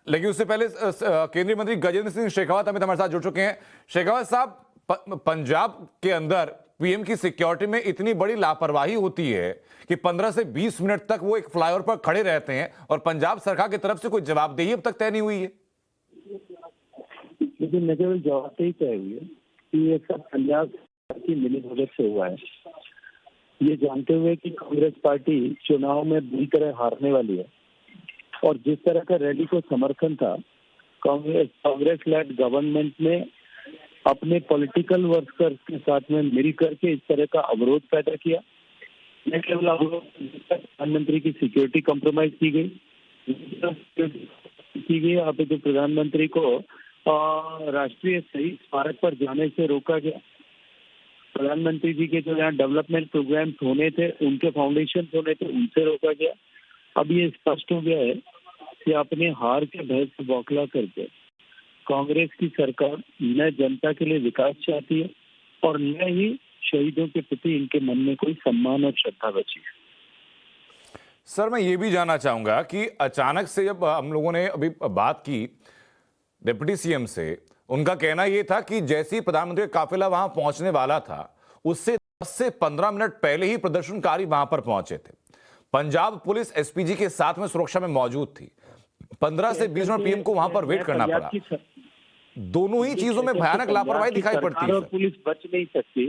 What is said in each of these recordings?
लेकिन उससे पहले केंद्रीय मंत्री गजेंद्र सिंह शेखावत अमित हमारे साथ जुड़ चुके हैं। शेखावत साहब, पंजाब के अंदर पीएम की सिक्योरिटी में इतनी बड़ी लापरवाही होती है कि 15 से 20 मिनट तक वो एक फ्लाईओवर पर खड़े रहते हैं और पंजाब सरकार की तरफ से कोई जवाबदेही अब तक तय नहीं हुई है। लेकिन न केवल जवाबदेही तय हुई है कि ये सब पंजाब की मिलीभगत से हुआ है, ये जानते हुए कि कांग्रेस पार्टी चुनाव में बुरी तरह हारने वाली है और जिस तरह का रैली को समर्थन था, कांग्रेस लेड गवर्नमेंट ने अपने पॉलिटिकल वर्कर्स के साथ में मिल करके इस तरह का अवरोध पैदा किया। न केवल अवरोध, प्रधानमंत्री की सिक्योरिटी कॉम्प्रोमाइज की गई। यहाँ पे तो प्रधानमंत्री को राष्ट्रीय शहीद स्मारक पर जाने से रोका गया। प्रधानमंत्री जी के जो यहाँ डेवलपमेंट प्रोग्राम्स होने थे, उनके फाउंडेशन होने थे, उनसे रोका गया। अब ये स्पष्ट हो गया है कि अपने हार के भय से बौखला करके कांग्रेस की सरकार न जनता के लिए विकास चाहती है और न ही शहीदों के प्रति इनके मन में कोई सम्मान और श्रद्धा बची है। सर, मैं ये भी जानना चाहूंगा कि अचानक से जब हम लोगों ने अभी बात की डिप्टी सीएम से, उनका कहना यह था कि जैसे ही प्रधानमंत्री का काफिला वहां पहुंचने वाला था, उससे 10 से 15 मिनट पहले ही प्रदर्शनकारी वहां पर पहुंचे थे। पंजाब पुलिस एसपीजी के साथ में सुरक्षा में मौजूद थी। 15 से 20 मिनट पीएम को वहां पर वेट करना पड़ा। दोनों ही चीजों में भयानक लापरवाही दिखाई पड़ती है। पुलिस बच नहीं सकती,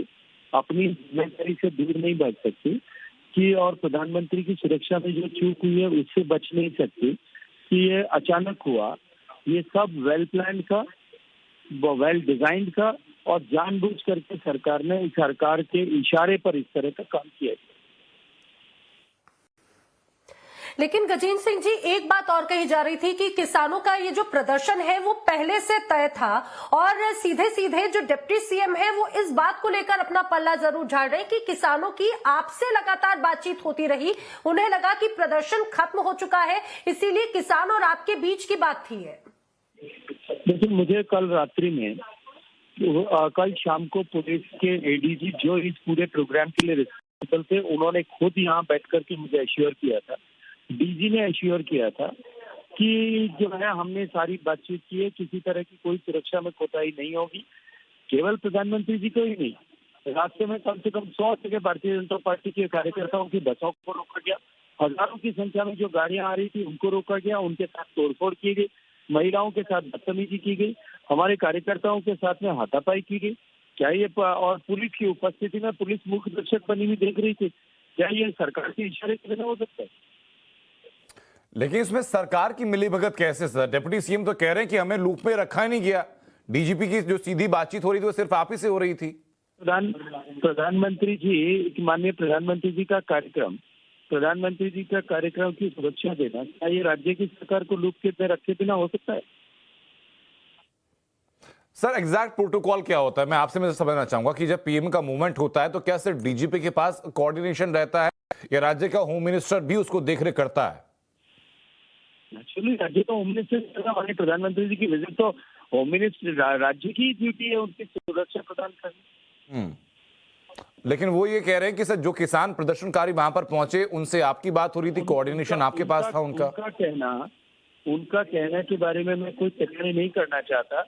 अपनी जिम्मेदारी से दूर नहीं बच सकती कि और प्रधानमंत्री की सुरक्षा में जो चूक हुई है उससे बच नहीं सकती कि ये अचानक हुआ। ये सब वेल प्लान का, वेल डिजाइंड का और जानबूझ करके सरकार के इशारे पर इस तरह का काम किया गया। लेकिन गजेंद्र सिंह जी, एक बात और कही जा रही थी कि किसानों का ये जो प्रदर्शन है वो पहले से तय था और सीधे सीधे जो डिप्टी सीएम है वो इस बात को लेकर अपना पल्ला जरूर झाड़ रहे हैं कि किसानों की आपसे लगातार बातचीत होती रही, उन्हें लगा कि प्रदर्शन खत्म हो चुका है, इसीलिए किसान और आपके बीच की बात थी है। लेकिन मुझे कल रात्रि में, कल शाम को पुलिस के एडीजी जो इस पूरे प्रोग्राम के लिए रिस्पॉन्सिबल थे, उन्होंने खुद यहाँ बैठ करके मुझे एश्योर किया था, डीजी ने एश्योर किया था कि जो है हमने सारी बातचीत की है, किसी तरह की कोई सुरक्षा में कोताही नहीं होगी। केवल प्रधानमंत्री जी को ही नहीं, रास्ते में कम से कम 100 जगह भारतीय जनता पार्टी के कार्यकर्ताओं की बसों को रोका गया, हजारों की संख्या में जो गाड़ियां आ रही थी उनको रोका गया, उनके साथ तोड़फोड़ की गई, महिलाओं के साथ बदतमीजी की गई, हमारे कार्यकर्ताओं के साथ में हाथापाई की गई। क्या ये और पुलिस की उपस्थिति में पुलिस मुख्य दर्शक बनी हुई देख रही थी? क्या ये सरकार के इशारे के बिना हो सकता है? लेकिन इसमें सरकार की मिलीभगत कैसे सर? डिप्टी सीएम तो कह रहे हैं कि हमें लूप में रखा ही नहीं गया, डीजीपी की जो सीधी बातचीत हो रही थी वो सिर्फ आप ही से हो रही थी। प्रधानमंत्री जी, माननीय प्रधानमंत्री जी का कार्यक्रम, प्रधानमंत्री जी का कार्यक्रम की सुरक्षा देना, क्या ये राज्य की सरकार को लूप में रखे बिना हो सकता है? सर, एग्जैक्ट प्रोटोकॉल क्या होता है? मैं आपसे मैं समझना चाहूंगा कि जब पीएम का मूवमेंट होता है तो क्या सिर्फ डीजीपी के पास कोऑर्डिनेशन रहता है या राज्य का होम मिनिस्टर भी उसको देखरेख करता है? एक्चुअली राज्य का होम मिनिस्टर, हमारे प्रधानमंत्री जी की विजिट तो होम मिनिस्टर, राज्य की ड्यूटी है उनकी सुरक्षा प्रदान करनी। लेकिन वो ये कह रहे हैं कि सर जो किसान प्रदर्शनकारी वहां पर पहुंचे उनसे आपकी बात हो रही थी, कोऑर्डिनेशन आपके पास था उनका कहना के बारे में मैं कोई टिप्पणी नहीं करना चाहता।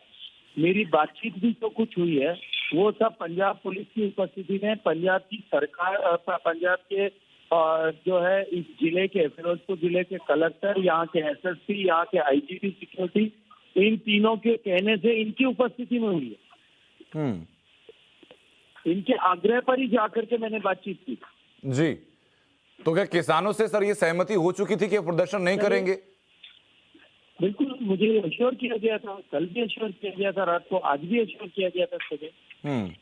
मेरी बातचीत भी जो कुछ हुई है वो सब पंजाब पुलिस की उपस्थिति में, पंजाब की सरकार, पंजाब के जो है इस जिले के, फिरोजपुर जिले के कलेक्टर, यहाँ के एसएसपी, यहाँ के आईजीपी सिक्योरिटी, इन तीनों के कहने से इनकी उपस्थिति में हुई है। इनके आग्रह पर ही जाकर के मैंने बातचीत की जी। तो क्या किसानों से सर ये सहमति हो चुकी थी कि प्रदर्शन नहीं करेंगे? बिल्कुल, मुझे एश्योर किया गया था, कल भी एश्योर किया गया था, रात को आज भी एश्योर किया गया था सुबह।